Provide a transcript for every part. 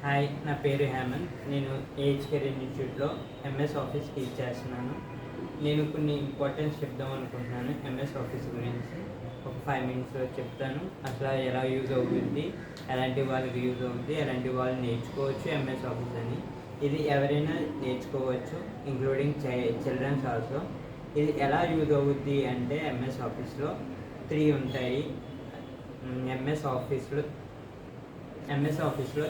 Hi, నా పేరు హేమంత్. నేను ఏహెచ్ కెరీర్ ఇన్స్టిట్యూట్లో ఎంఎస్ ఆఫీస్ టీచ్ చేస్తున్నాను. నేను కొన్ని ఇంపార్టెన్స్ చెప్దాం అనుకుంటున్నాను ఎంఎస్ ఆఫీస్ గురించి. ఒక 5 మినిట్స్లో చెప్తాను. అసలు ఎలా యూజ్ అవుతుంది, ఎలాంటి వాళ్ళకి యూజ్ అవుతుంది, ఎలాంటి వాళ్ళు నేర్చుకోవచ్చు ఎంఎస్ ఆఫీస్ అని. ఇది ఎవరైనా నేర్చుకోవచ్చు, ఇంక్లూడింగ్ చిల్డ్రన్స్ ఆల్సో. ఇది ఎలా యూజ్ అవుద్ది అంటే ఎంఎస్ ఆఫీస్లో 3 ఉంటాయి. ఎంఎస్ ఆఫీస్లో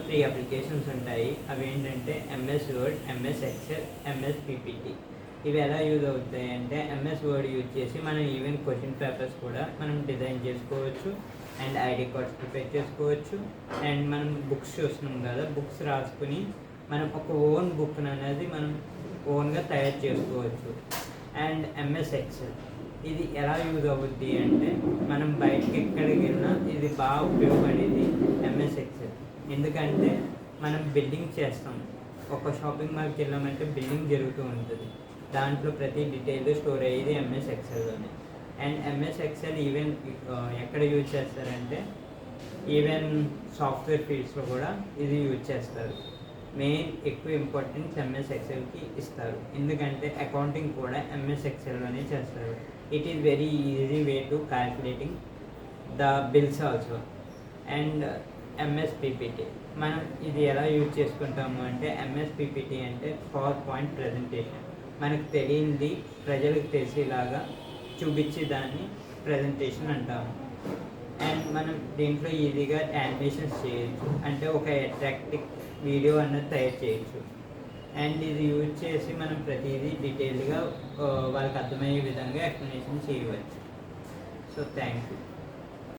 3 అప్లికేషన్స్ ఉంటాయి. అవి ఏంటంటే MS word, MS Excel, MS PPT. ఇవి ఎలా యూజ్ అవుతాయి అంటే ఎంఎస్ వర్డ్ యూజ్ చేసి మనం ఈవెన్ క్వశ్చన్ పేపర్స్ కూడా మనం డిజైన్ చేసుకోవచ్చు అండ్ ఐడి కార్డ్స్ ప్రిపేర్ చేసుకోవచ్చు. అండ్ మనం బుక్స్ చూస్తున్నాం కదా, బుక్స్ రాసుకుని మనం ఒక ఓన్ బుక్ అనేది మనం ఓన్గా తయారు చేసుకోవచ్చు. అండ్ ఎంఎస్ ఎక్సెల్ ఇది ఎలా యూజ్ అవుద్ది అంటే మనం బయటకి ఎక్కడికి వెళ్ళినా ఇది బాగా ఉపయోగపడేది ఎంఎస్ ఎక్సెల్. ఎందుకంటే మనం బిల్లింగ్ చేస్తాం, ఒక షాపింగ్ మాల్కి వెళ్ళామంటే బిల్లింగ్ జరుగుతూ ఉంటుంది. దాంట్లో ప్రతి డీటెయిల్ స్టోర్ అయ్యేది ఎంఎస్ ఎక్సెల్లోనే. అండ్ ఎంఎస్ ఎక్సెల్ ఈవెన్ ఎక్కడ యూజ్ చేస్తారంటే ఈవెన్ సాఫ్ట్వేర్ ఫీల్డ్స్లో కూడా ఇది యూజ్ చేస్తారు. మెయిన్ ఎక్కువ ఇంపార్టెన్స్ ఎంఎస్ ఎక్సెల్కి ఇస్తారు, ఎందుకంటే అకౌంటింగ్ కూడా ఎంఎస్ ఎక్సెల్లోనే చేస్తారు. It is very easy way to calculating the bills also. And MS PPT మనం ఇది ఎలా యూజ్ చేసుకుంటాము అంటే ఎంఎస్ పీపీటీ అంటే పవర్ పాయింట్ ప్రజెంటేషన్. మనకు తెలియంది ప్రజలకు తెలిసేలాగా చూపించి దాన్ని ప్రజెంటేషన్ అంటాము. అండ్ మనం దీంట్లో ఈజీగా యానిమేషన్స్ చేయొచ్చు, అంటే ఒక అట్రాక్టివ్ వీడియో అన్నది తయారు చేయొచ్చు. అండ్ ఇది యూజ్ చేసి మనం ప్రతిదీ డీటెయిల్గా వాళ్ళకి అర్థమయ్యే విధంగా ఎక్స్ప్లెనేషన్ చేయవచ్చు. So thank you.